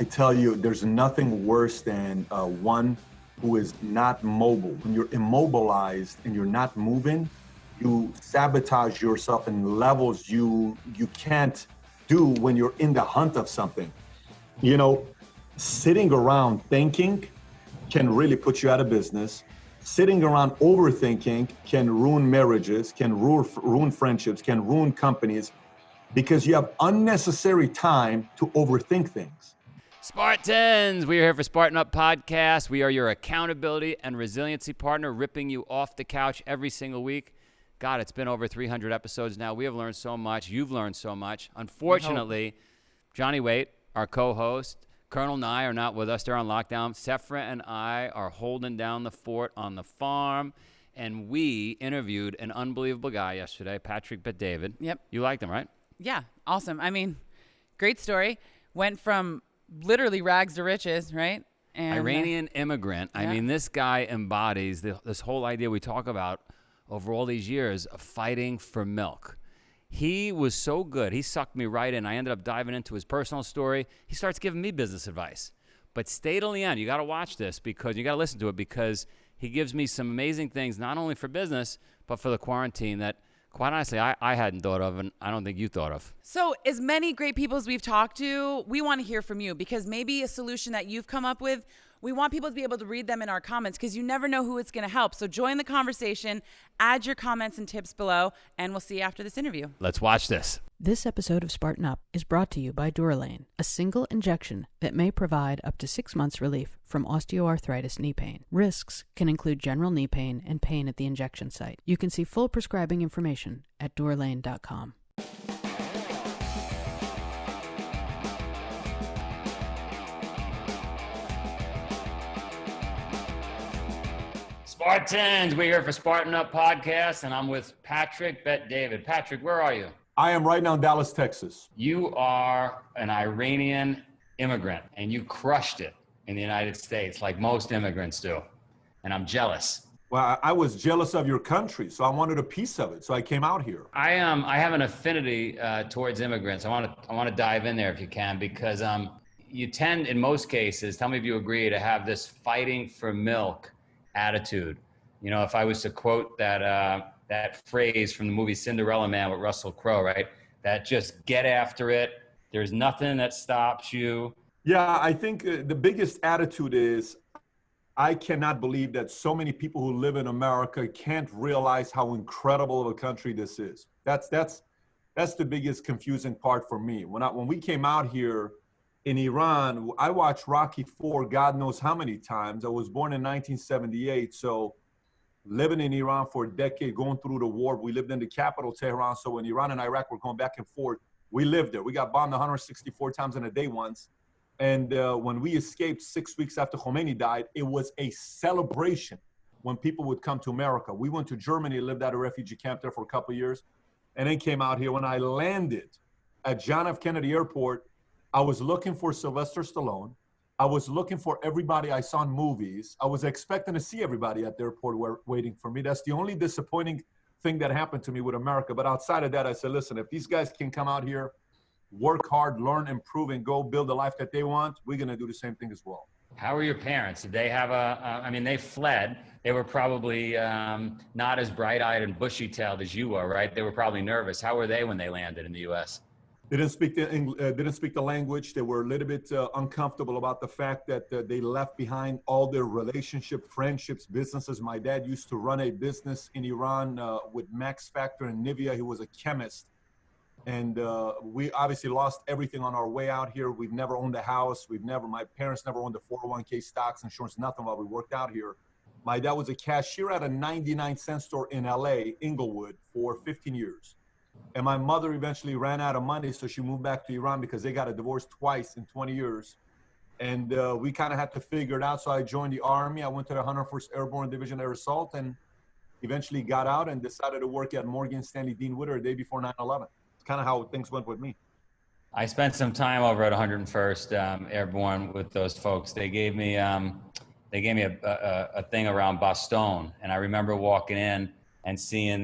I tell you, there's nothing worse than one who is not mobile. When you're immobilized and you're not moving, you sabotage yourself in levels you can't do when you're in the hunt of something. You know, sitting around thinking can really put you out of business. Sitting around overthinking can ruin marriages, can ruin friendships, can ruin companies, because you have unnecessary time to overthink things. Spartans, we are here for Spartan Up Podcast. We are your accountability and resiliency partner, ripping you off the couch every single week. God, it's been over 300 episodes now. We have learned so much. You've learned so much. Unfortunately, Johnny Waite, our co-host, Colonel Nye are not with us. They're on lockdown. Sephra and I are holding down the fort on the farm. And we interviewed an unbelievable guy yesterday, Patrick Bet-David. Yep. You liked him, right? Yeah, awesome. I mean, great story. Went from literally rags to riches, right? And, Iranian immigrant. yeah. I mean, this guy embodies this whole idea we talk about over all these years of fighting for milk. He was so good. He sucked me right in. I ended up diving into his personal story. He starts giving me business advice. But stay till the end. You got to watch this, because you got to listen to it, because he gives me some amazing things, not only for business, but for the quarantine that, quite honestly, I hadn't thought of, and I don't think you thought of. So as many great people as we've talked to, we want to hear from you, because maybe a solution that you've come up with, we want people to be able to read them in our comments, because you never know who it's going to help. So join the conversation, add your comments and tips below, and we'll see you after this interview. Let's watch this. This episode of Spartan Up is brought to you by Durolane, a single injection that may provide up to 6 months relief from osteoarthritis knee pain. Risks can include general knee pain and pain at the injection site. You can see full prescribing information at durolane.com. Spartans, we're here for Spartan Up Podcast, and I'm with Patrick Bet-David. Patrick, where are you? I am right now in Dallas, Texas. You are an Iranian immigrant, and you crushed it in the United States like most immigrants do, and I'm jealous. Well, I was jealous of your country, so I wanted a piece of it, so I came out here. I have an affinity towards immigrants. I want to dive in there if you can, because you tend, in most cases, tell me if you agree, to have this fighting for milk attitude. You know, if I was to quote that phrase from the movie Cinderella Man with Russell Crowe, right? That just get after it. There's nothing that stops you. Yeah, I think the biggest attitude is, I cannot believe that so many people who live in America can't realize how incredible of a country this is. That's the biggest confusing part for me. When we came out here in Iran, I watched Rocky IV God knows how many times. I was born in 1978, so living in Iran for a decade, going through the war. We lived in the capital, Tehran, so when Iran and Iraq were going back and forth, we lived there. We got bombed 164 times in a day once. And when we escaped 6 weeks after Khomeini died, it was a celebration when people would come to America. We went to Germany, lived at a refugee camp there for a couple of years, and then came out here. When I landed at John F. Kennedy Airport, I was looking for Sylvester Stallone. I was looking for everybody I saw in movies. I was expecting to see everybody at the airport waiting for me. That's the only disappointing thing that happened to me with America. But outside of that, I said, listen, if these guys can come out here, work hard, learn, improve, and go build the life that they want, we're going to do the same thing as well. How are your parents? Did they have they fled. They were probably not as bright-eyed and bushy-tailed as you are, right? They were probably nervous. How were they when they landed in the U.S.? They didn't speak the language. They were a little bit uncomfortable about the fact that they left behind all their relationship, friendships, businesses. My dad used to run a business in Iran with Max Factor and Nivea. He was a chemist. And we obviously lost everything on our way out here. We've never owned a house. My parents never owned a 401k, stocks, insurance, nothing while we worked out here. My dad was a cashier at a 99-cent store in LA, Inglewood, for 15 years. And my mother eventually ran out of money, so she moved back to Iran because they got a divorce twice in 20 years. And we kind of had to figure it out. So I joined the Army. I went to the 101st Airborne Division Air Assault and eventually got out and decided to work at Morgan Stanley Dean Witter a day before 9/11. It's kind of how things went with me. I spent some time over at 101st Airborne with those folks. They gave me a thing around Bastogne, and I remember walking in and seeing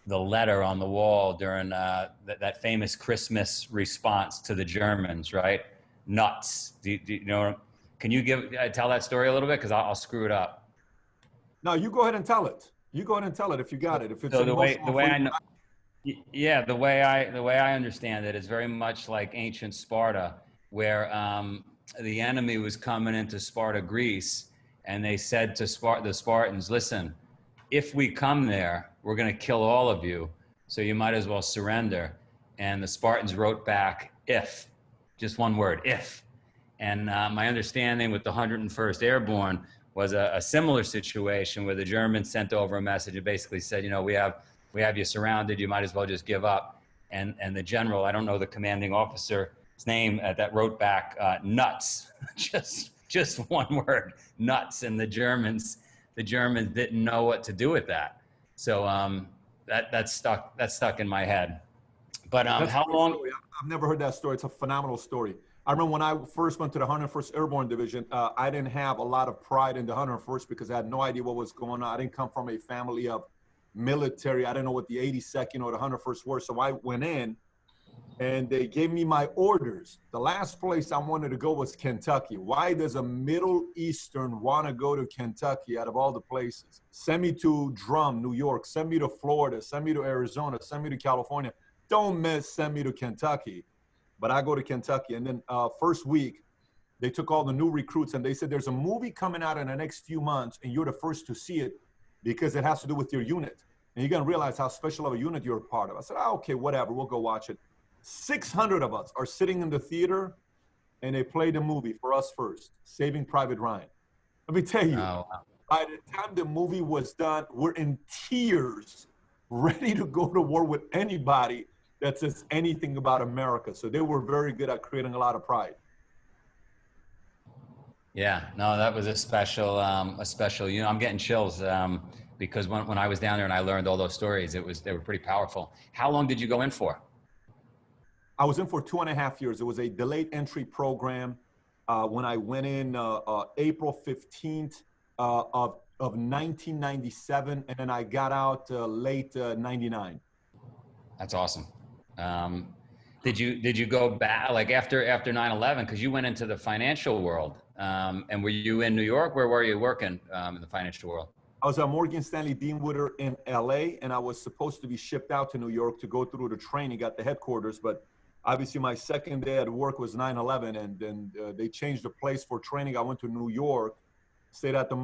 the letter on the wall during that famous Christmas response to the Germans, right? nuts. Do you know? Can you tell that story a little bit? Because I'll screw it up. No, you go ahead and tell it. You go ahead and tell it if you got it. If it's So emotional the way for I you. know, yeah, the way I understand it is very much like ancient Sparta, where the enemy was coming into Sparta, Greece, and they said to the Spartans, "Listen, if we come there, we're going to kill all of you, so you might as well surrender." And the Spartans wrote back, "If," just one word, "if." And my understanding with the 101st Airborne was a similar situation where the Germans sent over a message and basically said, you know, we have you surrounded, you might as well just give up. And the general, I don't know the commanding officer's name, that wrote back, "Nuts." just one word, "nuts." And the Germans didn't know what to do with that. So that stuck in my head. But how long? Story. I've never heard that story. It's a phenomenal story. I remember when I first went to the 101st Airborne Division, I didn't have a lot of pride in the 101st because I had no idea what was going on. I didn't come from a family of military. I didn't know what the 82nd or the 101st were. So I went in and they gave me my orders. The last place I wanted to go was Kentucky. Why does a Middle Eastern want to go to Kentucky out of all the places? Send me to Drum, New York. Send me to Florida. Send me to Arizona. Send me to California. Don't send me to Kentucky. But I go to Kentucky. And then first week, they took all the new recruits and they said, there's a movie coming out in the next few months and you're the first to see it because it has to do with your unit. And you're going to realize how special of a unit you're a part of. I said, okay, whatever, we'll go watch it. 600 of us are sitting in the theater and they played the movie for us first, Saving Private Ryan. Let me tell you, by the time the movie was done, we're in tears, ready to go to war with anybody that says anything about America. So they were very good at creating a lot of pride. Yeah, no, that was a special, you know, I'm getting chills because when I was down there and I learned all those stories, they were pretty powerful. How long did you go in for? I was in for 2.5 years. It was a delayed entry program. When I went in April 15th of 1997, and then I got out late 99. That's awesome. Did you go back like after 9/11? Because you went into the financial world, and were you in New York? Where were you working in the financial world? I was at Morgan Stanley Deanwood in LA, and I was supposed to be shipped out to New York to go through the training at the headquarters. But obviously, my second day at work was 9/11, and then they changed the place for training. I went to New York, stayed at the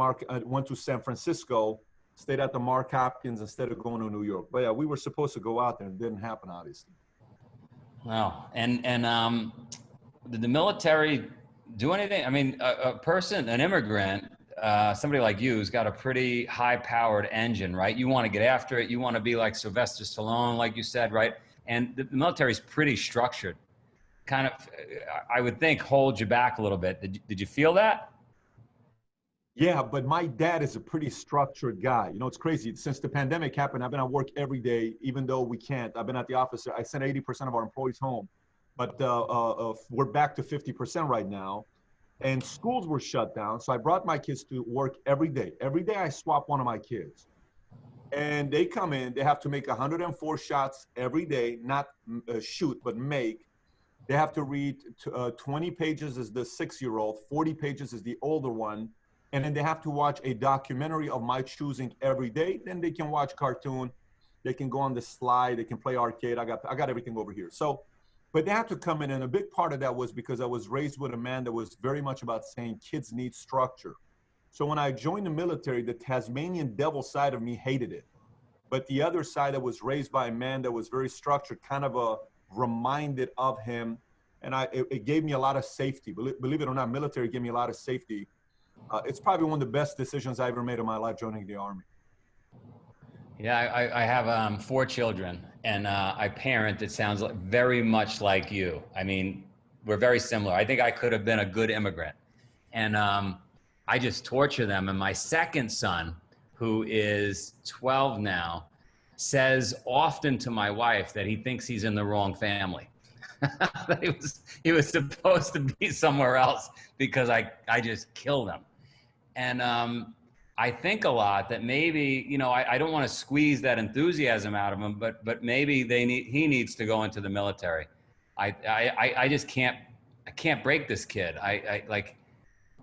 went to San Francisco, stayed at the Mark Hopkins instead of going to New York. But yeah, we were supposed to go out there, and it didn't happen, obviously. Wow. And did the military do anything? I mean, a person, an immigrant, somebody like you who's got a pretty high-powered engine, right? You want to get after it. You want to be like Sylvester Stallone, like you said, right? And the military is pretty structured. Kind of, I would think, hold you back a little bit. Did you feel that? Yeah, but my dad is a pretty structured guy. You know, it's crazy. Since the pandemic happened, I've been at work every day, even though we can't. I've been at the office. I sent 80% of our employees home, but we're back to 50% right now. And schools were shut down. So I brought my kids to work every day. Every day I swap one of my kids. And they come in, they have to make 104 shots every day, not shoot, but make. They have to read 20 pages as the 6-year-old, 40 pages as the older one. And then they have to watch a documentary of my choosing every day. Then they can watch cartoon. They can go on the slide. They can play arcade. I got everything over here. So, but they have to come in. And a big part of that was because I was raised with a man that was very much about saying kids need structure. So when I joined the military, the Tasmanian devil side of me hated it. But the other side that was raised by a man that was very structured kind of reminded of him. And it gave me a lot of safety. Believe it or not, military gave me a lot of safety. It's probably one of the best decisions I ever made in my life, joining the Army. Yeah, I have 4 children, and I parent. It sounds very much like you. I mean, we're very similar. I think I could have been a good immigrant. And I just torture them. And my second son, who is 12 now, says often to my wife that he thinks he's in the wrong family. That he was supposed to be somewhere else because I just killed him. And I think a lot that maybe, you know, I don't want to squeeze that enthusiasm out of him, but maybe he needs to go into the military. I just can't I can't break this kid. I like,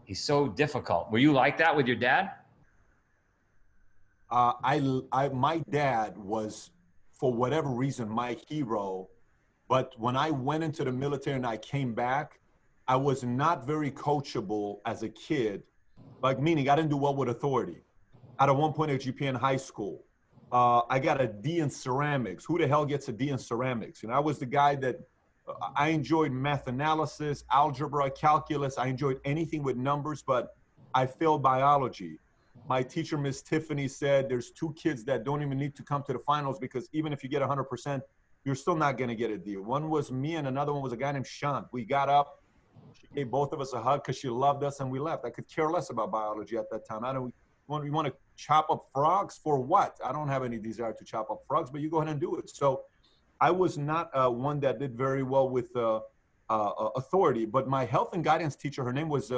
he's so difficult. Were you like that with your dad? My dad was, for whatever reason, my hero. But when I went into the military and I came back, I was not very coachable as a kid. Like, meaning I didn't do well with authority. I had a 1.8 GPA in high school. I got a D in ceramics. Who the hell gets a D in ceramics? You know, I was the guy that I enjoyed math analysis, algebra, calculus. I enjoyed anything with numbers, but I failed biology. My teacher, Miss Tiffany, said there's two kids that don't even need to come to the finals because even if you get 100%, you're still not going to get a D. One was me and another one was a guy named Sean. We got up. She gave both of us a hug because she loved us and we left. I could care less about biology at that time. We want to chop up frogs for what? I don't have any desire to chop up frogs, but you go ahead and do it. So I was not one that did very well with authority, but my health and guidance teacher, her name was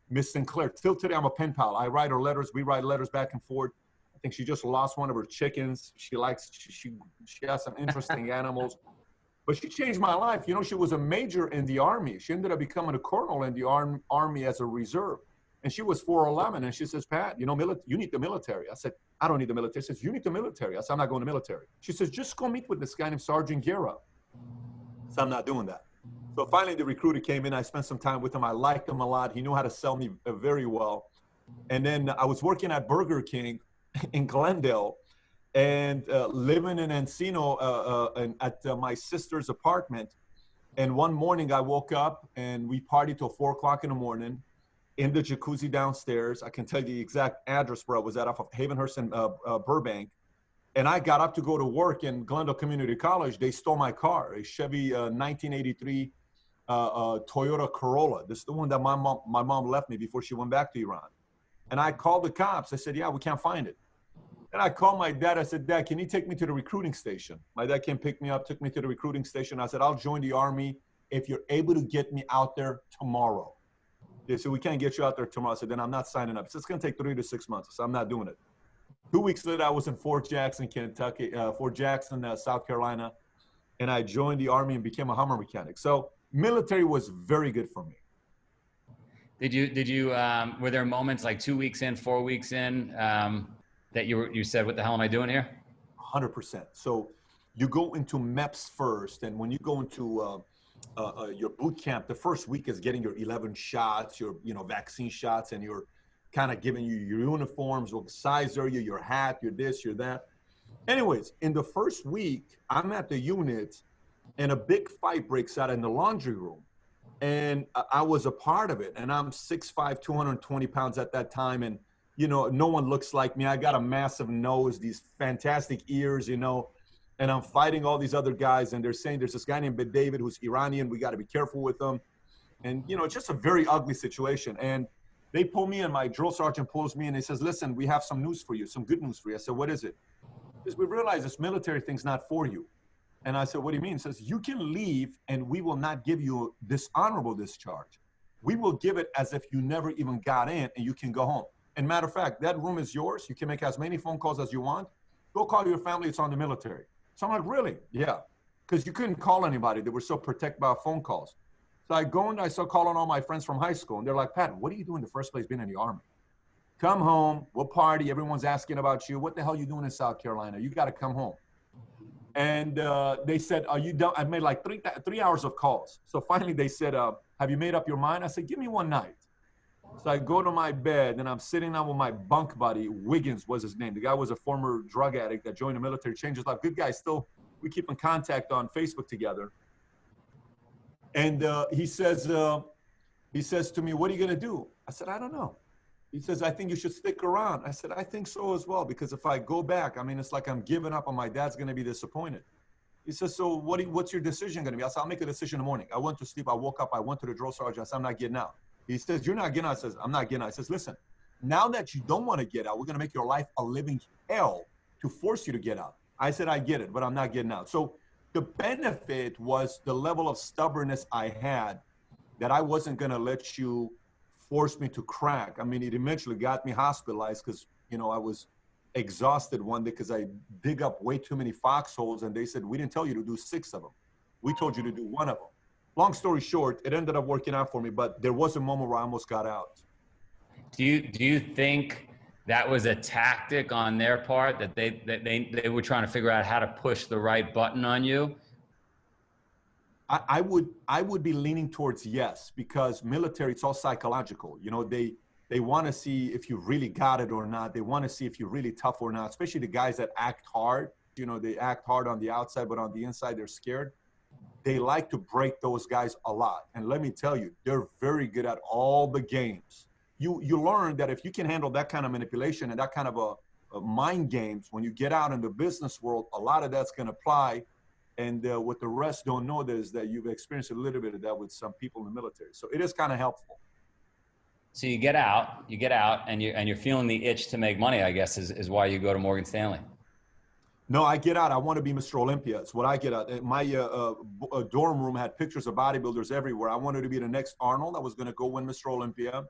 Miss Sinclair. Till today, I'm a pen pal. I write her letters. We write letters back and forth. I think she just lost one of her chickens. She has some interesting animals, but she changed my life. You know, she was a major in the Army. She ended up becoming a colonel in the Army as a reserve. And she was 4'11", and she says, Pat, you know, you need the military. I said, I don't need the military. She says, you need the military. I said, I'm not going to military. She says, just go meet with this guy named Sergeant Guerra. So I'm not doing that. So finally, the recruiter came in. I spent some time with him. I liked him a lot. He knew how to sell me very well. And then I was working at Burger King in Glendale and living in Encino at my sister's apartment. And one morning I woke up and we partied till 4 o'clock in the morning in the jacuzzi downstairs. I can tell you the exact address where I was at off of Havenhurst and Burbank. And I got up to go to work in Glendale Community College. They stole my car, a Chevy 1983 Toyota Corolla. This is the one that my mom left me before she went back to Iran. And I called the cops. I said, yeah, we can't find it. And I called my dad. I said, Dad, can you take me to the recruiting station? My dad came pick me up, took me to the recruiting station. I said, I'll join the Army if you're able to get me out there tomorrow. They said, we can't get you out there tomorrow. I said, then I'm not signing up. So it's going to take 3 to 6 months. So I'm not doing it. 2 weeks later, I was in Fort Jackson, Kentucky, Fort Jackson, South Carolina. And I joined the Army and became a Hummer mechanic. So military was very good for me. Were there moments like 2 weeks in, 4 weeks in, that you said, what the hell am I doing here? 100%. So you go into MEPS first. And when you go into your boot camp, the first week is getting your 11 shots, your vaccine shots, and you're kind of giving you your uniforms, what size are you, your hat, your this, your that. Anyways, in the first week, I'm at the unit and a big fight breaks out in the laundry room. And I was a part of it. And I'm 6'5", 220 pounds at that time. And, no one looks like me. I got a massive nose, these fantastic ears, and I'm fighting all these other guys. And they're saying there's this guy named David who's Iranian. We got to be careful with him. And, it's just a very ugly situation. And they pull me in, my drill sergeant pulls me in and he says, listen, we have some news for you, some good news for you. I said, what is it? Because we realize this military thing's not for you. And I said, what do you mean? He says, you can leave and we will not give you dishonorable discharge. We will give it as if you never even got in and you can go home. And matter of fact, that room is yours. You can make as many phone calls as you want. Go call your family. It's on the military. So I'm like, really? Yeah. Because you couldn't call anybody. They were so protected by phone calls. So I go and I start calling all my friends from high school. And they're like, Pat, what are you doing in the first place being in the Army? Come home. We'll party. Everyone's asking about you. What the hell are you doing in South Carolina? You got to come home. And they said, are you done? I made like 3 hours of calls. So finally they said, have you made up your mind? I said, give me one night. So I go to my bed and I'm sitting down with my bunk buddy. Wiggins was his name. The guy was a former drug addict that joined the military, changed his life. Good guy. Still, we keep in contact on Facebook together. And he says to me, what are you going to do? I said, I don't know. He says, I think you should stick around. I said, I think so as well, because if I go back, it's like I'm giving up and my dad's going to be disappointed. He says, so what's your decision going to be? I said, I'll make a decision in the morning. I went to sleep. I woke up. I went to the drill sergeant. I said, I'm not getting out. He says, you're not getting out. I says, I'm not getting out. I says, listen, now that you don't want to get out, we're going to make your life a living hell to force you to get out. I said, I get it, but I'm not getting out. So the benefit was the level of stubbornness I had, that I wasn't going to let you force me to crack. It eventually got me hospitalized because, I was exhausted one day because I dig up way too many foxholes. And they said, we didn't tell you to do 6 of them. We told you to do 1 of them. long story short, it ended up working out for me, but there was a moment where I almost got out. Do you think that was a tactic on their part, that they were trying to figure out how to push the right button on you? I would be leaning towards yes, because military, it's all psychological. You know, they want to see if you really got it or not. They want to see if you're really tough or not, especially the guys that act hard. You know, they act hard on the outside, but on the inside, they're scared. They like to break those guys a lot. And let me tell you, they're very good at all the games. You learn that if you can handle that kind of manipulation and that kind of a mind games, when you get out in the business world, a lot of that's going to apply. And what the rest don't know is that you've experienced a little bit of that with some people in the military. So it is kind of helpful. So you get out, and you're feeling the itch to make money, I guess, is why you go to Morgan Stanley. No, I get out. I want to be Mr. Olympia. It's what I get out. My dorm room had pictures of bodybuilders everywhere. I wanted to be the next Arnold. I was going to go win Mr. Olympia.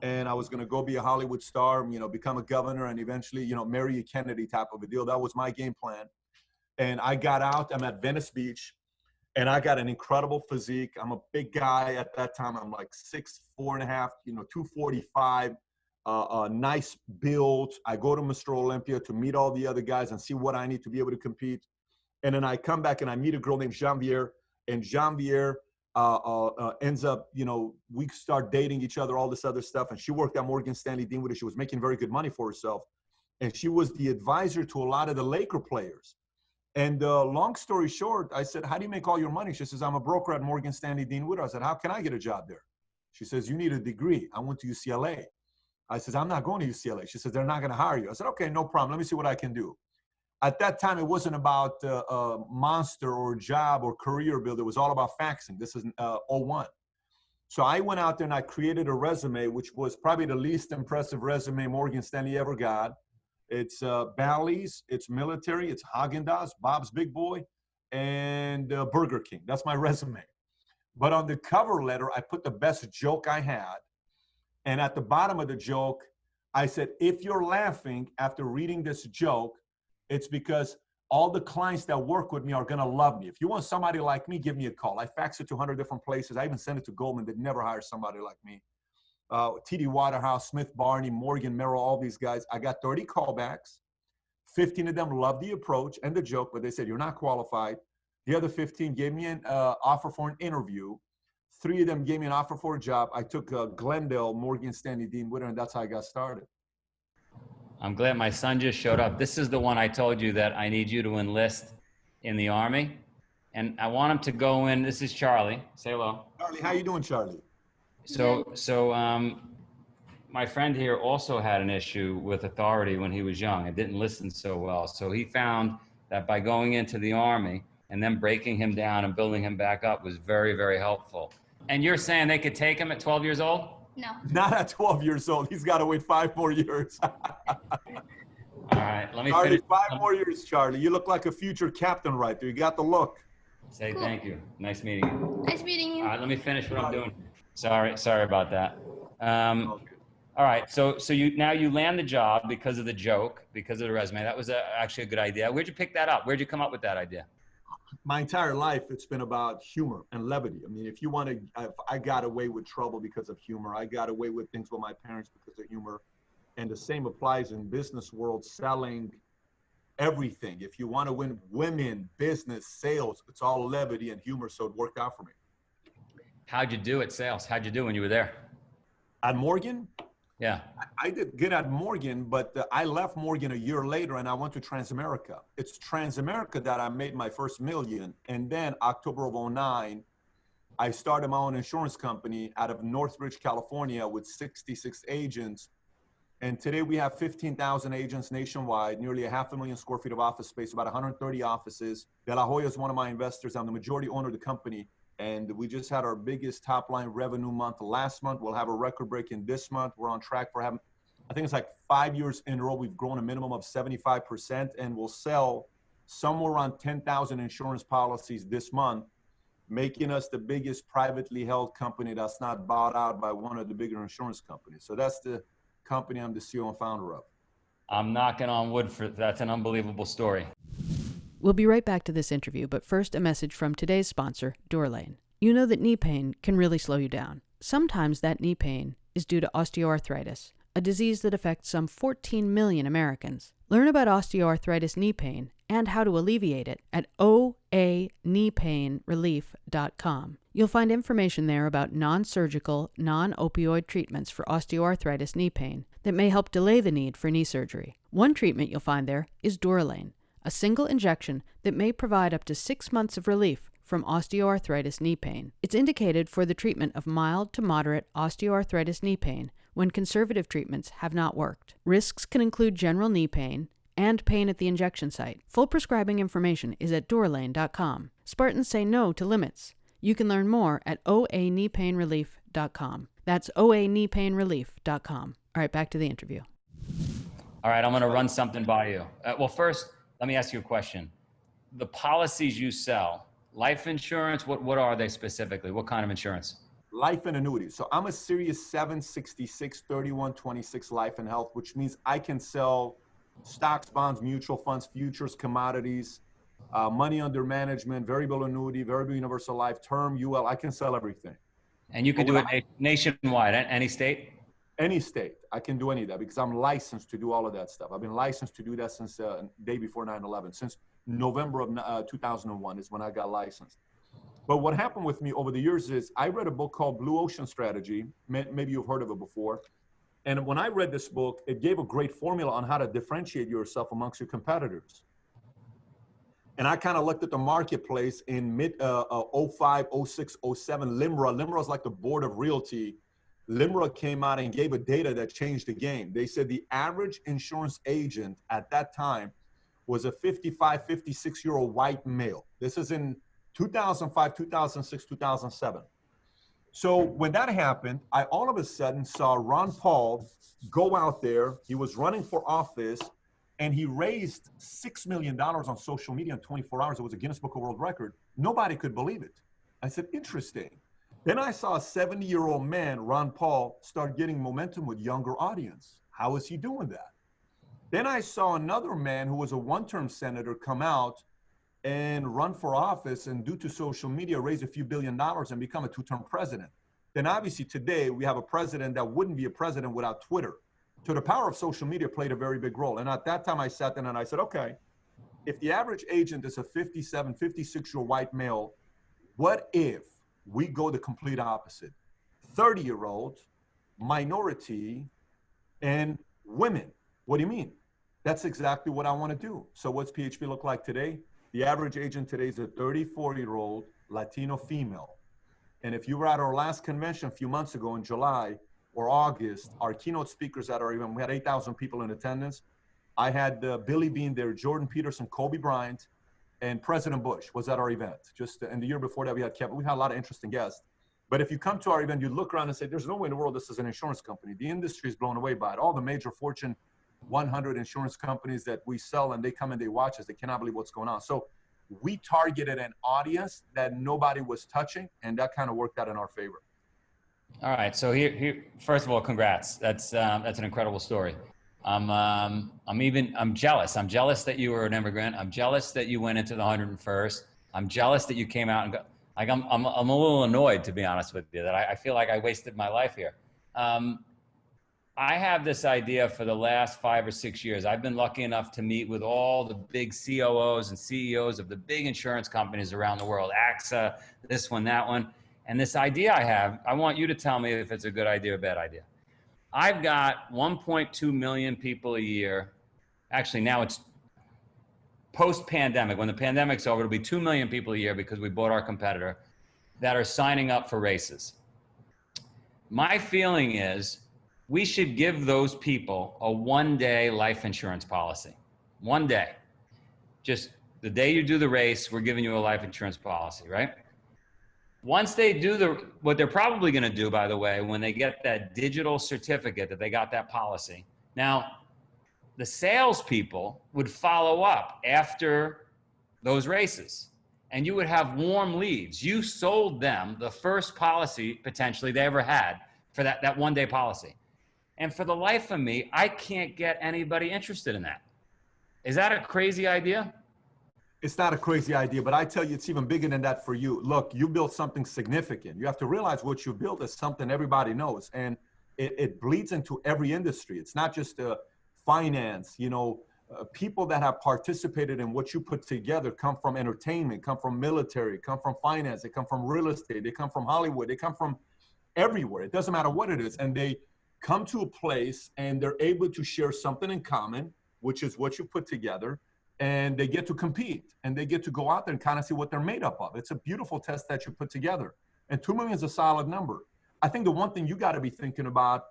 And I was going to go be a Hollywood star, you know, become a governor, and eventually, you know, marry a Kennedy type of a deal. That was my game plan. And I got out. I'm at Venice Beach, and I got an incredible physique. I'm a big guy at that time. I'm like 6'4.5", you know, 245, nice build. I go to Mr. Olympia to meet all the other guys and see what I need to be able to compete. And then I come back and I meet a girl named Janvier, and Janvier ends up, you know, we start dating each other, all this other stuff. And she worked at Morgan Stanley Deanwood. She was making very good money for herself. And she was the advisor to a lot of the Laker players. And long story short, I said, how do you make all your money? She says, I'm a broker at Morgan Stanley Deanwood. I said, how can I get a job there? She says, you need a degree. I went to UCLA. I says, I'm not going to UCLA. She says, they're not going to hire you. I said, okay, no problem. Let me see what I can do. At that time, it wasn't about monster or job or career build. It was all about faxing. This is 01. So I went out there and I created a resume, which was probably the least impressive resume Morgan Stanley ever got. It's Bally's, it's military, it's Haagen-Dazs, Bob's Big Boy, and Burger King. That's my resume. But on the cover letter, I put the best joke I had. And at the bottom of the joke, I said, if you're laughing after reading this joke, it's because all the clients that work with me are going to love me. If you want somebody like me, give me a call. I fax it to 100 different places. I even sent it to Goldman. They'd never hire somebody like me. TD Waterhouse, Smith Barney, Morgan Merrill, all these guys. I got 30 callbacks. 15 of them loved the approach and the joke, but they said, you're not qualified. The other 15 gave me an offer for an interview. 3 of them gave me an offer for a job. I took Glendale, Morgan Stanley Deanwood, and that's how I got started. I'm glad my son just showed up. This is the one I told you that I need you to enlist in the Army. And I want him to go in. This is Charlie. Say hello. Charlie, how you doing, Charlie? So my friend here also had an issue with authority when he was young and didn't listen so well. So he found that by going into the Army and then breaking him down and building him back up was very, very helpful. And you're saying they could take him at 12 years old? No. Not at 12 years old. He's got to wait 5 more years. All right, let me Charlie, finish. 5 more years, Charlie. You look like a future captain right there. You got the look. Say Cool. thank you. Nice meeting you. Nice meeting you. All right, let me finish what I'm doing. Sorry about that. All right, so you land the job because of the joke, because of the resume. That was actually a good idea. Where'd you pick that up? Where'd you come up with that idea? My entire life, it's been about humor and levity. I mean, if you want to, I got away with trouble because of humor. I got away with things with my parents because of humor. And the same applies in business world, selling everything. If you want to win women, business, sales, it's all levity and humor. So it worked out for me. How'd you do at sales? How'd you do when you were there? At Morgan? Yeah. I did good at Morgan, but I left Morgan a year later and I went to Transamerica. It's Transamerica that I made my first million. And then October of 2009, I started my own insurance company out of Northridge, California with 66 agents. And today we have 15,000 agents nationwide, nearly 500,000 square feet of office space, about 130 offices. De La Hoya is one of my investors. I'm the majority owner of the company. And we just had our biggest top line revenue month last month. We'll have a record breaking this month. We're on track for having, I think it's like 5 years in a row. We've grown a minimum of 75%, and we'll sell somewhere around 10,000 insurance policies this month, making us the biggest privately held company that's not bought out by one of the bigger insurance companies. So that's the company I'm the CEO and founder of. I'm knocking on wood for that's an unbelievable story. We'll be right back to this interview, but first a message from today's sponsor, Doorlane. You know that knee pain can really slow you down. Sometimes that knee pain is due to osteoarthritis, a disease that affects some 14 million Americans. Learn about osteoarthritis knee pain and how to alleviate it at oakneepainrelief.com. You'll find information there about non-surgical, non-opioid treatments for osteoarthritis knee pain that may help delay the need for knee surgery. One treatment you'll find there is Durolane, a single injection that may provide up to 6 months of relief from osteoarthritis knee pain. It's indicated for the treatment of mild to moderate osteoarthritis knee pain when conservative treatments have not worked. Risks can include general knee pain and pain at the injection site. Full prescribing information is at Durolane.com. Spartans say no to limits. You can learn more at oakneepainrelief.com. That's oakneepainrelief.com. All right, back to the interview. All right, I'm going to run something by you. Well, first, let me ask you a question. The policies you sell, life insurance, what are they specifically? What kind of insurance? Life and annuity. So I'm a Series 766 3126 life and health, which means I can sell stocks, bonds, mutual funds, futures, commodities, money under management, variable annuity, variable universal life, term, UL. I can sell everything. And you can do it nationwide, any state? Any state. I can do any of that because I'm licensed to do all of that stuff. I've been licensed to do that since day before 9/11. Since November of 2001 is when I got licensed. But what happened with me over the years is I read a book called Blue Ocean Strategy. Maybe you've heard of it before. And when I read this book, it gave a great formula on how to differentiate yourself amongst your competitors. And I kind of looked at the marketplace in mid 05, 06, 07. LIMRA is like the board of realty. LIMRA came out and gave a data that changed the game. They said the average insurance agent at that time was a 55, 56-year-old white male. This is in 2005, 2006, 2007. So when that happened, I all of a sudden saw Ron Paul go out there. He was running for office, and he raised $6 million on social media in 24 hours. It was a Guinness Book of World Record. Nobody could believe it. I said, interesting. Then I saw a 70-year-old man, Ron Paul, start getting momentum with younger audience. How is he doing that? Then I saw another man who was a one-term senator come out and run for office and due to social media raise a few $1 billion and become a two-term president. Then obviously today we have a president that wouldn't be a president without Twitter. So the power of social media played a very big role. And at that time I sat down and I said, okay, if the average agent is a 57, 56-year-old white male, what if we go the complete opposite? 30-year-old, minority, and women. What do you mean? That's exactly what I want to do. So what's PHP look like today? The average agent today is a 34-year-old Latino female. And if you were at our last convention a few months ago in July or August, our keynote speakers at our event, we had 8,000 people in attendance. I had Billy Bean there, Jordan Peterson, Kobe Bryant, and President Bush was at our event. And the year before that, we had Kevin. We had a lot of interesting guests. But if you come to our event, you look around and say, there's no way in the world this is an insurance company. The industry is blown away by it. All the major Fortune 100 insurance companies that we sell, and they come and they watch us, they cannot believe what's going on. So we targeted an audience that nobody was touching, and that kind of worked out in our favor. All right. So here, first of all, congrats. That's an incredible story. I'm jealous. I'm jealous that you were an immigrant. I'm jealous that you went into the 101st. I'm jealous that you came out and got, like, I'm a little annoyed, to be honest with you, that I feel like I wasted my life here. I have this idea for the last 5 or 6 years. I've been lucky enough to meet with all the big COOs and CEOs of the big insurance companies around the world, AXA, this one, that one. And this idea I have, I want you to tell me if it's a good idea or bad idea. I've got 1.2 million people a year. Actually, now it's post-pandemic. When the pandemic's over, it'll be 2 million people a year because we bought our competitor that are signing up for races. My feeling is we should give those people a one-day life insurance policy. 1 day. Just the day you do the race, we're giving you a life insurance policy, right? Once they do what they're probably going to do, by the way, when they get that digital certificate that they got that policy. Now, the salespeople would follow up after those races, and you would have warm leads. You sold them the first policy potentially they ever had for that 1 day policy. And for the life of me, I can't get anybody interested in that. Is that a crazy idea? It's not a crazy idea, but I tell you, it's even bigger than that for you. Look, you built something significant. You have to realize what you built is something everybody knows, and it bleeds into every industry. It's not just finance. People that have participated in what you put together come from entertainment, come from military, come from finance, they come from real estate, they come from Hollywood, they come from everywhere. It doesn't matter what it is, and they come to a place and they're able to share something in common, which is what you put together. And they get to compete and they get to go out there and kind of see what they're made up of. It's a beautiful test that you put together. And 2 million is a solid number. I think the one thing you got to be thinking about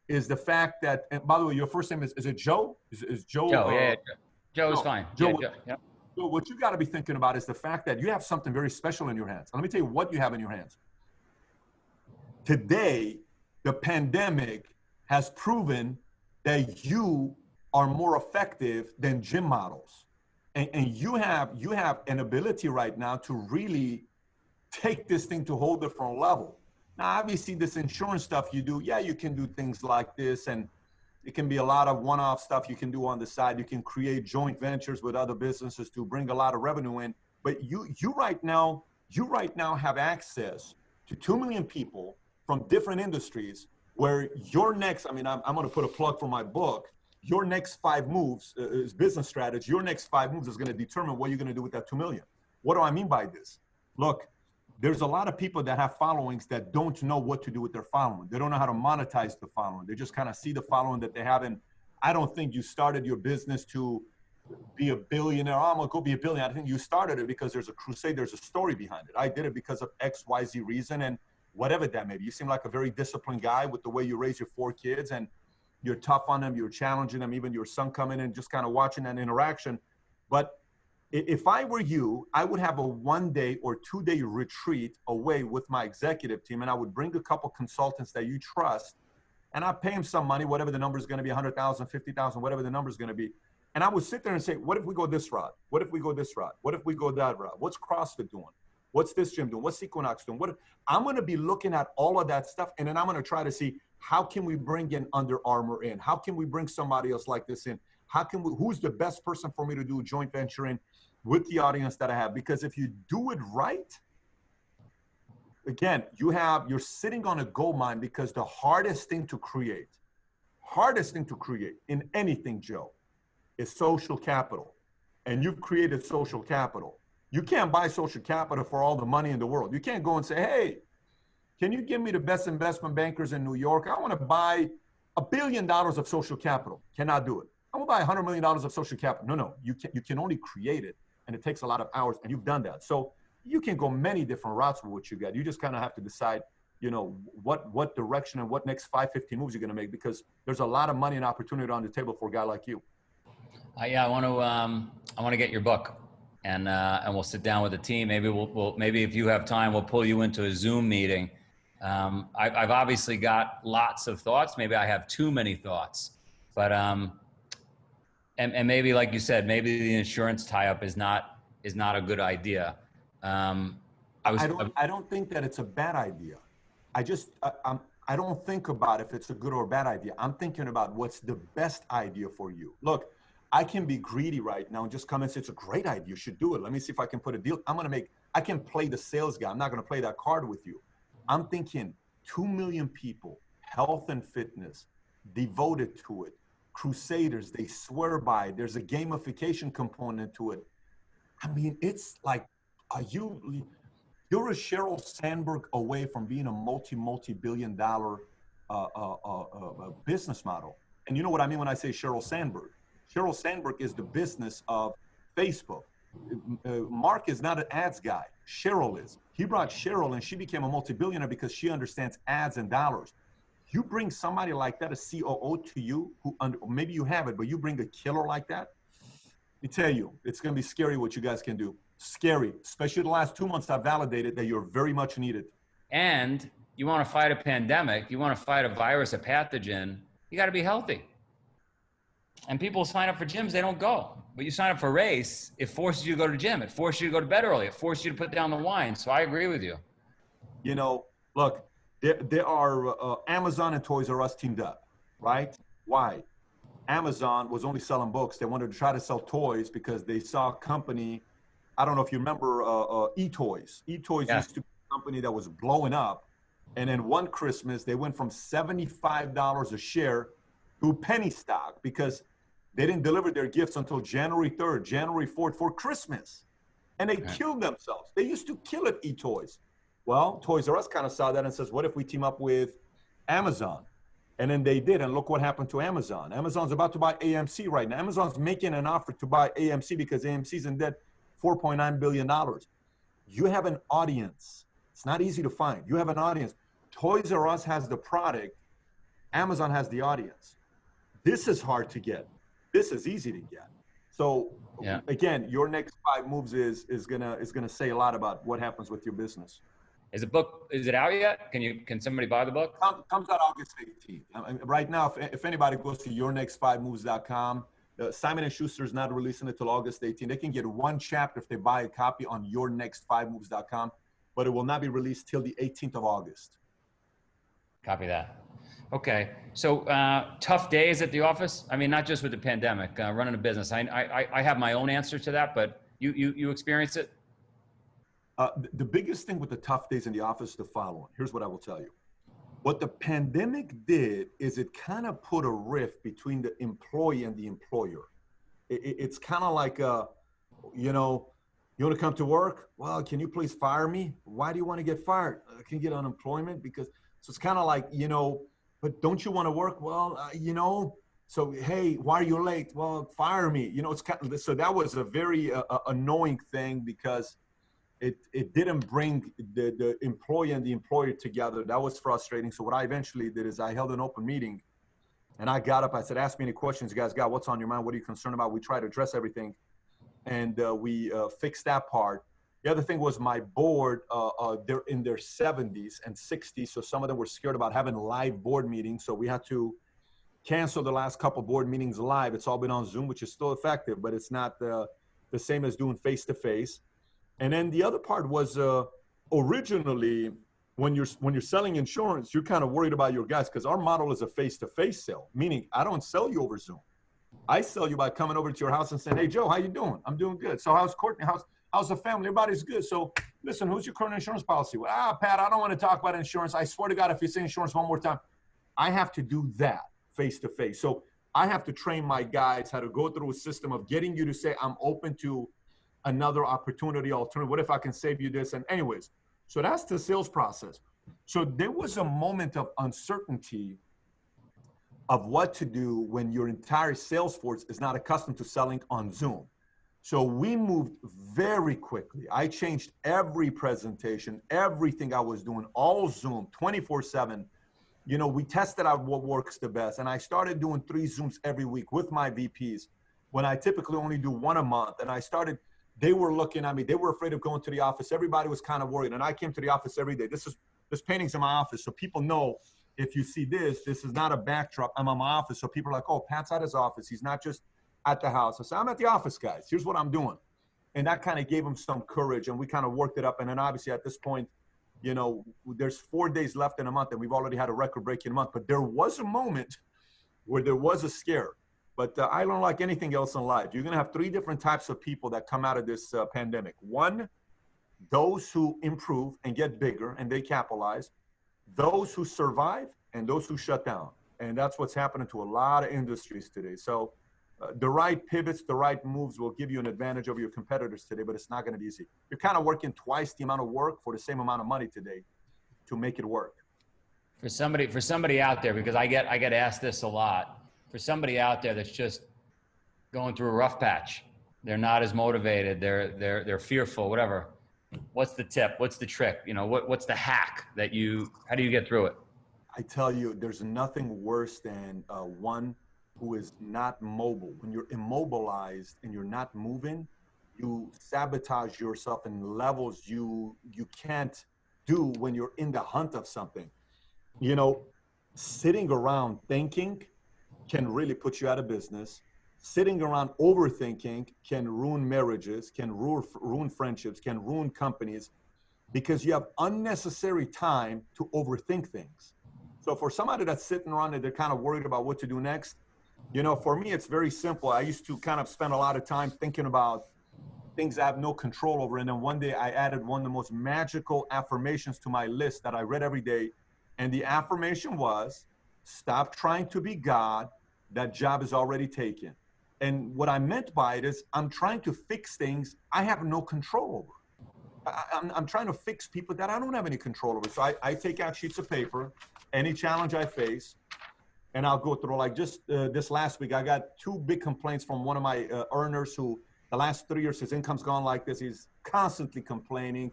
is the fact that, and by the way, your first name is it Joe? Is Joe? Joe, yeah. Joe is fine. Joe, Yeah, Joe, yeah. So what you got to be thinking about is the fact that you have something very special in your hands. And let me tell you what you have in your hands. Today, the pandemic has proven that you are more effective than gym models. And you have an ability right now to really take this thing to a whole different level. Now, obviously, this insurance stuff you do, yeah, you can do things like this, and it can be a lot of one-off stuff you can do on the side. You can create joint ventures with other businesses to bring a lot of revenue in. But you right now have access to 2 million people from different industries where your next, I'm going to put a plug for my book. Your next 5 moves is business strategy. Your next 5 moves is going to determine what you're going to do with that 2 million. What do I mean by this? Look, there's a lot of people that have followings that don't know what to do with their following. They don't know how to monetize the following. They just kind of see the following that they have. And I don't think you started your business to be a billionaire. Oh, I'm going to go be a billionaire. I think you started it because there's a crusade. There's a story behind it. I did it because of X, Y, Z reason. And whatever that may be. You seem like a very disciplined guy with the way you raise your 4 kids, and you're tough on them, you're challenging them, even your son coming in, just kind of watching that interaction. But if I were you, I would have a 1-day or 2-day retreat away with my executive team, and I would bring a couple consultants that you trust, and I'd pay them some money, whatever the number is going to be, 100,000, 50,000, whatever the number is going to be. And I would sit there and say, what if we go this route? What if we go this route? What if we go that route? What's CrossFit doing? What's this gym doing? What's Equinox doing? I'm going to be looking at all of that stuff, and then I'm going to try to see, how can we bring in Under Armour in? How can we bring somebody else like this in? Who's the best person for me to do a joint venture in with the audience that I have? Because if you do it right, again, you're sitting on a gold mine, because the hardest thing to create in anything, Joe, is social capital. And you've created social capital. You can't buy social capital for all the money in the world. You can't go and say, hey, can you give me the best investment bankers in New York? I want to buy $1 billion of social capital. Cannot do it. I want to buy $100 million of social capital. No, you can only create it, and it takes a lot of hours, and you've done that. So you can go many different routes with what you got. You just kind of have to decide, what direction and what next 5, 15 moves you're going to make, because there's a lot of money and opportunity on the table for a guy like you. Yeah, I want to get your book, and we'll sit down with the team. Maybe maybe if you have time, we'll pull you into a Zoom meeting. I've obviously got lots of thoughts. Maybe I have too many thoughts, but and maybe, like you said, maybe the insurance tie-up is not a good idea. I don't think that it's a bad idea. I don't think about if it's a good or bad idea. I'm thinking about what's the best idea for you. Look, I can be greedy right now and just come and say, it's a great idea, you should do it. Let me see if I can put a deal. I can play the sales guy. I'm not going to play that card with you. I'm thinking 2 million people, health and fitness, devoted to it, crusaders, they swear by it. There's a gamification component to it. I mean, it's like, you're a Sheryl Sandberg away from being a multi-billion dollar business model. And you know what I mean when I say Sheryl Sandberg? Sheryl Sandberg is the business of Facebook. Mark is not an ads guy. Sheryl is. He brought Sheryl, and she became a multi-billionaire because she understands ads and dollars. You bring somebody like that, a COO to you, maybe you have it, but you bring a killer like that, let me tell you, it's going to be scary what you guys can do. Scary. Especially the last 2 months have validated that you're very much needed. And you want to fight a pandemic, you want to fight a virus, a pathogen, you got to be healthy. And people sign up for gyms, they don't go. But you sign up for a race, it forces you to go to the gym. It forces you to go to bed early. It forces you to put down the wine. So I agree with you. Look, there are Amazon and Toys R Us teamed up, right? Why? Amazon was only selling books. They wanted to try to sell toys because they saw a company I don't know if you remember eToys. eToys Yeah. used to be a company that was blowing up. And then one Christmas, they went from $75 a share to penny stock because they didn't deliver their gifts until January 3rd, January 4th for Christmas. And they killed themselves. They used to kill at eToys. Well, Toys R Us kind of saw that and says, what if we team up with Amazon? And then they did. And look what happened to Amazon. Amazon's about to buy AMC right now. Amazon's making an offer to buy AMC because AMC's in debt $4.9 billion. You have an audience. It's not easy to find. You have an audience. Toys R Us has the product. Amazon has the audience. This is hard to get. This is easy to get. So again, your next 5 moves is gonna say a lot about what happens with your business. Is it out yet? Can somebody buy the book? Comes out August 18th. I mean, right now, if anybody goes to yournext5moves.com, Simon & Schuster is not releasing it till August 18th. They can get 1 chapter if they buy a copy on yournext5moves.com, but it will not be released till the 18th of August. Copy that. Okay. So tough days at the office? I mean, not just with the pandemic, running a business. I have my own answer to that, but you experience it? The biggest thing with the tough days in the office is the following. Here's what I will tell you. What the pandemic did is it kind of put a rift between the employee and the employer. It's kind of like, you want to come to work? Well, can you please fire me? Why do you want to get fired? I can get unemployment because, so it's kind of like, but don't you want to work? Well, so, hey, why are you late? Well, fire me. It's kind of, so that was a very annoying thing because it didn't bring the employee and the employer together. That was frustrating. So what I eventually did is I held an open meeting and I got up. I said, ask me any questions you guys got. What's on your mind? What are you concerned about? We try to address everything. And we fixed that part. The other thing was my board, they're in their 70s and 60s. So some of them were scared about having live board meetings. So we had to cancel the last couple board meetings live. It's all been on Zoom, which is still effective, but it's not the same as doing face-to-face. And then the other part was originally when you're selling insurance, you're kind of worried about your guys because our model is a face-to-face sale, meaning I don't sell you over Zoom. I sell you by coming over to your house and saying, hey, Joe, how you doing? I'm doing good. So how's Courtney? How's the family? Everybody's good. So listen, who's your current insurance policy? Well, Pat, I don't want to talk about insurance. I swear to God, if you say insurance one more time, I have to do that face-to-face. So I have to train my guys how to go through a system of getting you to say, I'm open to another opportunity, alternative. What if I can save you this? And anyways, so that's the sales process. So there was a moment of uncertainty of what to do when your entire sales force is not accustomed to selling on Zoom. So we moved very quickly. I changed every presentation, everything I was doing, all Zoom, 24/7. We tested out what works the best. And I started doing 3 Zooms every week with my VPs when I typically only do 1 a month. And they were looking at me. They were afraid of going to the office. Everybody was kind of worried. And I came to the office every day. This painting's in my office. So people know if you see this is not a backdrop. I'm in my office. So people are like, oh, Pat's at his office. He's not just at the house. I said, I'm at the office, guys. Here's what I'm doing. And that kind of gave them some courage. And we kind of worked it up. And then obviously at this point, there's 4 days left in a month and we've already had a record-breaking month. But there was a moment where there was a scare. But I don't like anything else in life. You're going to have 3 different types of people that come out of this pandemic. 1, those who improve and get bigger and they capitalize. Those who survive and those who shut down. And that's what's happening to a lot of industries today. So the right pivots, the right moves will give you an advantage over your competitors today, but it's not going to be easy. You're kind of working twice the amount of work for the same amount of money today to make it work. For somebody out there, because I get asked this a lot. For somebody out there that's just going through a rough patch, they're not as motivated, they're fearful, whatever. What's the tip? What's the trick? What's the hack how do you get through it? I tell you, there's nothing worse than one who is not mobile. When you're immobilized and you're not moving, you sabotage yourself in levels you can't do when you're in the hunt of something. Sitting around thinking can really put you out of business. Sitting around overthinking can ruin marriages, can ruin friendships, can ruin companies because you have unnecessary time to overthink things. So for somebody that's sitting around and they're kind of worried about what to do next, for me, it's very simple. I used to kind of spend a lot of time thinking about things I have no control over. And then one day I added one of the most magical affirmations to my list that I read every day. And the affirmation was, stop trying to be God. That job is already taken. And what I meant by it is I'm trying to fix things I have no control over. I'm trying to fix people that I don't have any control over. So I take out sheets of paper, any challenge I face, and I'll go through. Like just this last week, I got 2 big complaints from one of my earners who the last 3 years, his income's gone like this. He's constantly complaining.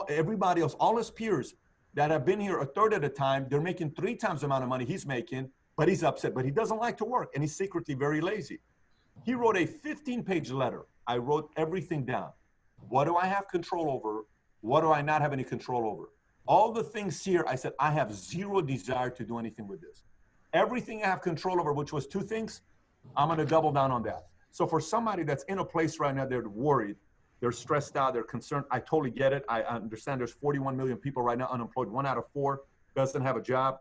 Everybody else, all his peers that have been here a third of the time, they're making 3 times the amount of money he's making, but he's upset, but he doesn't like to work, and he's secretly very lazy. He wrote a 15-page letter. I wrote everything down. What do I have control over? What do I not have any control over? All the things here, I said, I have zero desire to do anything with this. Everything I have control over, which was 2 things, I'm going to double down on that. So for somebody that's in a place right now, they're worried, they're stressed out, they're concerned. I totally get it. I understand there's 41 million people right now unemployed. 1 out of 4 doesn't have a job.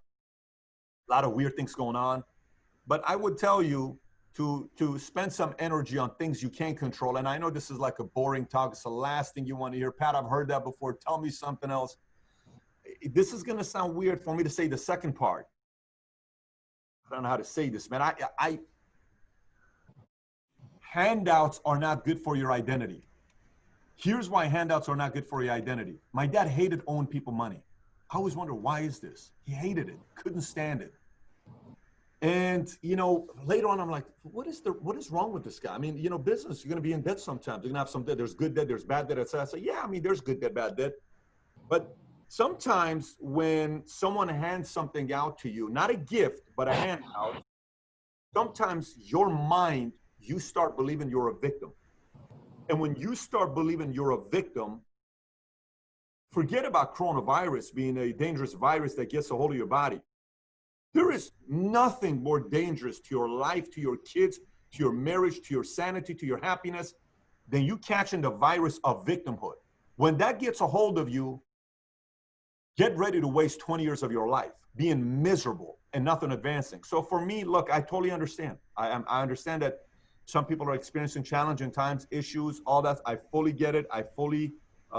A lot of weird things going on. But I would tell you to spend some energy on things you can't control. And I know this is like a boring talk. It's the last thing you want to hear. Pat, I've heard that before. Tell me something else. This is going to sound weird for me to say the second part. I don't know how to say this, man. Handouts are not good for your identity. Here's why handouts are not good for your identity. My dad hated owing people money. I always wonder, why is this? He hated it, couldn't stand it. And, you know, later on, I'm like, what is wrong with this guy? I mean, you know, business, you're going to be in debt sometimes. You're going to have some debt. There's good debt, there's bad debt. I say, yeah, I mean, there's good debt, bad debt. But sometimes when someone hands something out to you, not a gift, but a handout, sometimes your mind, you start believing you're a victim. And when you start believing you're a victim, forget about coronavirus being a dangerous virus that gets a hold of your body. There is nothing more dangerous to your life, to your kids, to your marriage, to your sanity, to your happiness, than you catching the virus of victimhood. When that gets a hold of you, get ready to waste 20 years of your life being miserable and nothing advancing. So for me, look, I totally understand. I understand that some people are experiencing challenging times, issues, all that. I fully get it. I fully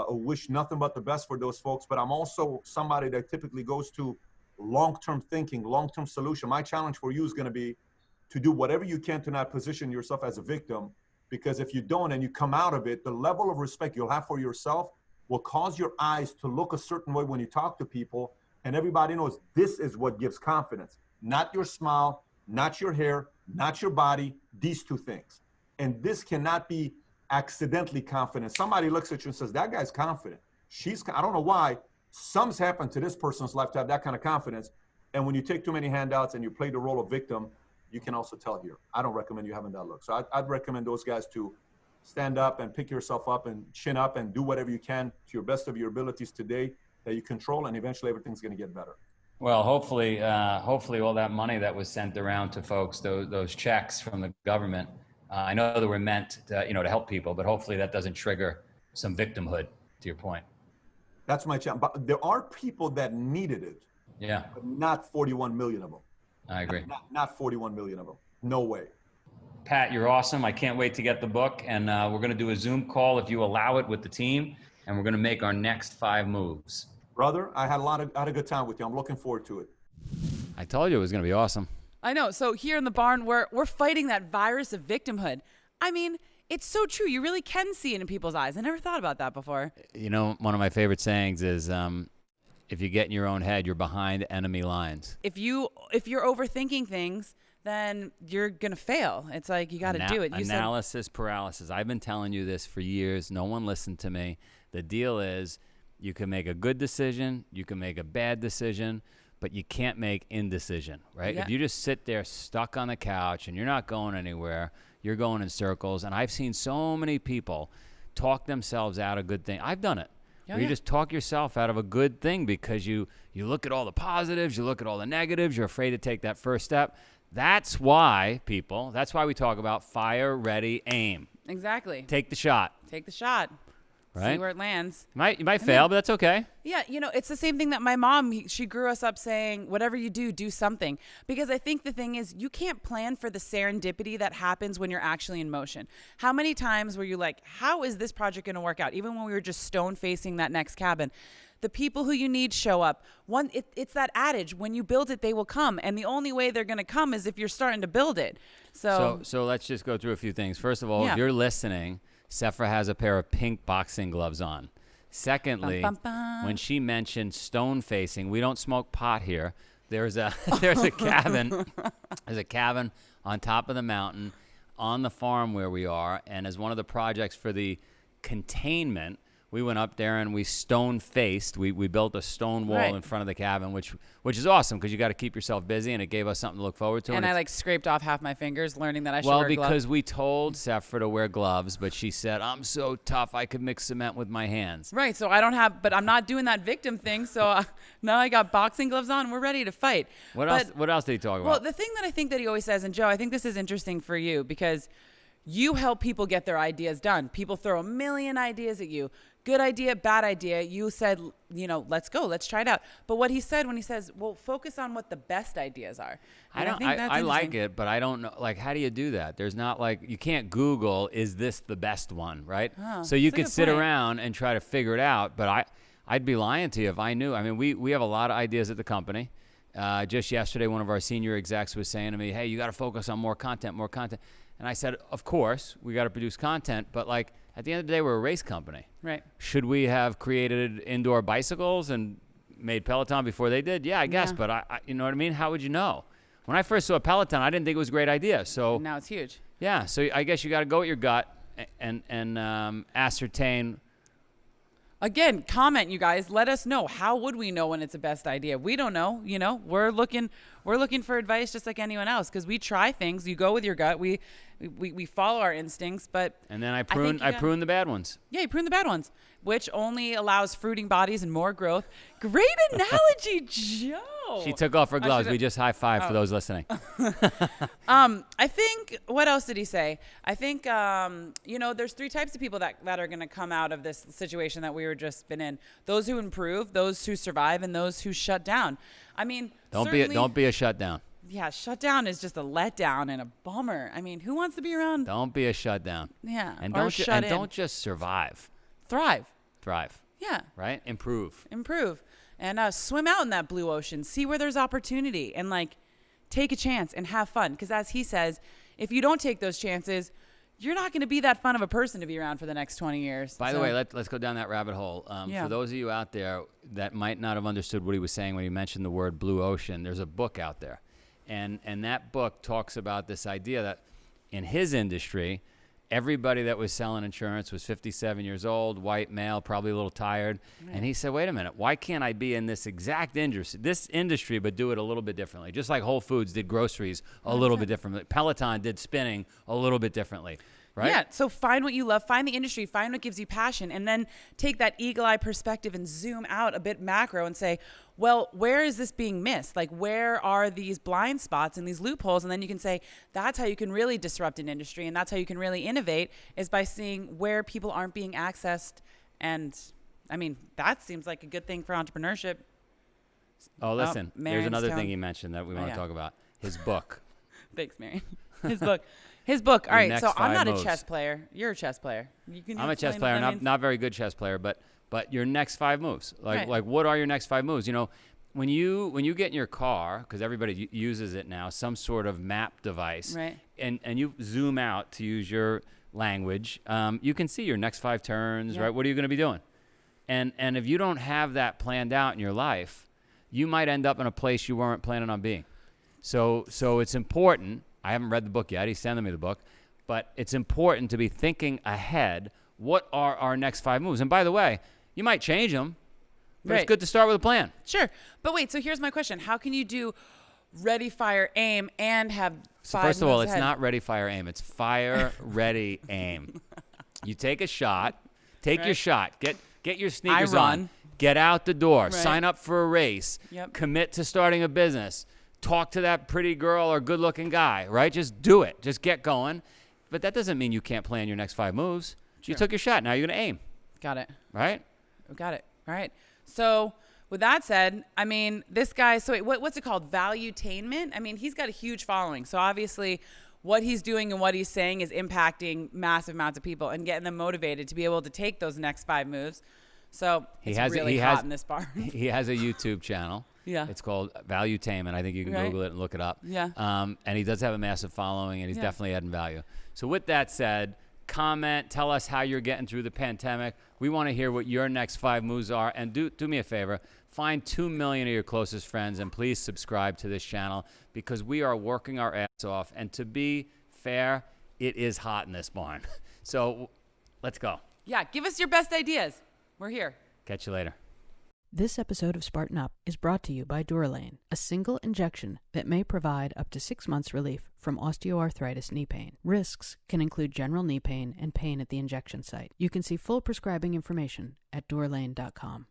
wish nothing but the best for those folks. But I'm also somebody that typically goes to long-term thinking, long-term solution. My challenge for you is going to be to do whatever you can to not position yourself as a victim, because if you don't and you come out of it, the level of respect you'll have for yourself will cause your eyes to look a certain way when you talk to people, and everybody knows this is what gives confidence. Not your smile, not your hair, not your body, these 2 things. And this cannot be accidentally confident. Somebody looks at you and says, that guy's confident. I don't know why. Something's happened to this person's life to have that kind of confidence. And when you take too many handouts and you play the role of victim, you can also tell here. I don't recommend you having that look. So I'd recommend those guys to stand up and pick yourself up and chin up and do whatever you can to your best of your abilities today that you control, and eventually everything's going to get better. Well, hopefully all that money that was sent around to folks, those checks from the government, I know that were meant to, to help people, but hopefully that doesn't trigger some victimhood, to your point. That's my challenge. But there are people that needed it. Yeah. But not 41 million of them. I agree. Not 41 million of them. No way. Pat, you're awesome. I can't wait to get the book. And we're going to do a Zoom call if you allow it with the team. And we're going to make our next 5 moves. Brother, I had a good time with you. I'm looking forward to it. I told you it was going to be awesome. I know. So here in the barn, we're fighting that virus of victimhood. I mean, it's so true. You really can see it in people's eyes. I never thought about that before. You know, one of my favorite sayings is, if you get in your own head, you're behind enemy lines. If you're overthinking things, then you're going to fail. It's like, you got to do it. Analysis paralysis. I've been telling you this for years. No one listened to me. The deal is, you can make a good decision, you can make a bad decision, but you can't make indecision, right? Yeah. If you just sit there stuck on the couch and you're not going anywhere, you're going in circles. And I've seen so many people talk themselves out of good things. I've done it. Where you just talk yourself out of a good thing because you look at all the positives, you look at all the negatives, you're afraid to take that first step. That's why we talk about fire, ready, aim. Exactly. Take the shot. Take the shot. right? See where it lands. You might fail, but that's okay. Yeah, it's the same thing that my mom, she grew us up saying, whatever you do something. Because I think the thing is, you can't plan for the serendipity that happens when you're actually in motion. How many times were you like, how is this project going to work out? Even when we were just stone facing that next cabin. The people who you need show up. It's that adage, when you build it, they will come. And the only way they're going to come is if you're starting to build it. So let's just go through a few things. First of all, Yeah. if you're listening, Sephra has a pair of pink boxing gloves on. Secondly, Bum, bum, bum. when she mentioned stone facing, we don't smoke pot here. There's a cabin. There's a cabin on top of the mountain on the farm where we are. And as one of the projects for the containment, we went up there and we stone faced. We built a stone wall Right. in front of the cabin, which is awesome because you got to keep yourself busy, and it gave us something to look forward to. And I scraped off half my fingers learning that I should well, wear gloves. because we told Sephra to wear gloves, but she said, I'm so tough, I could mix cement with my hands. Right, so I don't have, but I'm not doing that victim thing, so now I got boxing gloves on, we're ready to fight. What else did he talk about? Well, the thing that I think that he always says, and Joe, I think this is interesting for you because you help people get their ideas done. People throw a million ideas at you. Good idea, bad idea. You said, let's go, let's try it out. But what he said when he says, well, focus on what the best ideas are. And I like it, but I don't know, how do you do that? There's not you can't Google, is this the best one, right? Oh, so you that's a could good sit point. around and try to figure it out, but I'd be lying to you if I knew. I mean, we have a lot of ideas at the company. Just yesterday, one of our senior execs was saying to me, hey, you got to focus on more content. And I said, of course, we got to produce content, but at the end of the day, we're a race company. Right. Should we have created indoor bicycles and made Peloton before they did? Yeah, I guess, Yeah. but I you know what I mean? How would you know? When I first saw Peloton, I didn't think it was a great idea. So Now it's huge. yeah, so I guess you got to go with your gut and ascertain. Again, comment, you guys. Let us know. How would we know when it's the best idea? We don't know. We're looking for advice just like anyone else because we try things. You go with your gut. We follow our instincts, but And then I think you prune the bad ones. yeah, you prune the bad ones, which only allows fruiting bodies and more growth. Great analogy, Joe. She took off her gloves. should've- We just high-fived for those listening. I think, what else did he say? I think, there's three types of people that are going to come out of this situation that we were just been in. Those who improve, those who survive, and those who shut down. I mean, Don't be a shutdown. Yeah, shut down is just a letdown and a bummer. I mean, who wants to be around? Don't be a shutdown. Yeah, And or shut in. don't just survive. Thrive. Thrive. Yeah, Right? Improve. and swim out in that blue ocean. See where there's opportunity and take a chance and have fun. Because as he says, if you don't take those chances, you're not going to be that fun of a person to be around for the next 20 years. By the way, let's go down that rabbit hole. Yeah. For those of you out there that might not have understood what he was saying when he mentioned the word blue ocean, there's a book out there. And that book talks about this idea that in his industry, everybody that was selling insurance was 57 years old, white male, probably a little tired. Right. And he said, wait a minute, why can't I be in this exact industry, but do it a little bit differently? Just like Whole Foods did groceries a little bit differently. Peloton did spinning a little bit differently. Right? Yeah, so find what you love, find the industry, find what gives you passion, and then take that eagle-eye perspective and zoom out a bit macro and say, well, where is this being missed? Where are these blind spots and these loopholes? And then you can say, that's how you can really disrupt an industry, and that's how you can really innovate, is by seeing where people aren't being accessed. And, I mean, that seems like a good thing for entrepreneurship. Oh, listen, there's another Marion's thing he mentioned that we want to talk about. His book. Thanks, Marion. His book. All right, so I'm not moves. a chess player. You're a chess player. I'm a chess player, not very good chess player, but your next 5 moves. What are your next 5 moves? When you get in your car, because everybody uses it now, some sort of map device, right? And you zoom out, to use your language, you can see your next 5 turns, right? What are you going to be doing? And if you don't have that planned out in your life, you might end up in a place you weren't planning on being. So it's important. I haven't read the book yet. He's sending me the book. But it's important to be thinking ahead. What are our next 5 moves? And by the way, you might change them, but it's good to start with a plan. Sure. But wait, so here's my question. How can you do ready, fire, aim and have 5 First of all, moves it's ahead? not ready, fire, aim. It's fire, ready, aim. You take a shot. Take your shot. Get your sneakers on. Get out the door. Right. Sign up for a race. Yep. Commit to starting a business. Talk to that pretty girl or good-looking guy, right? Just do it. Just get going. But that doesn't mean you can't plan your next 5 moves. Sure. You took your shot. Now you're going to aim. Got it. right? Got it. All right. So with that said, I mean, this guy, so what's it called? Valuetainment? I mean, he's got a huge following. So obviously what he's doing and what he's saying is impacting massive amounts of people and getting them motivated to be able to take those next 5 moves. So it's really hot in this bar. He has a YouTube channel. Yeah. It's called Valuetainment. I think you can Google it and look it up. Yeah. And he does have a massive following, and he's definitely adding value. So with that said, comment, tell us how you're getting through the pandemic. We want to hear what your next 5 moves are. And do me a favor, find 2 million of your closest friends, and please subscribe to this channel, because we are working our ass off. And to be fair, it is hot in this barn. So let's go. Yeah. Give us your best ideas. We're here. Catch you later. This episode of Spartan Up is brought to you by Durolane, a single injection that may provide up to 6 months relief from osteoarthritis knee pain. Risks can include general knee pain and pain at the injection site. You can see full prescribing information at durolane.com.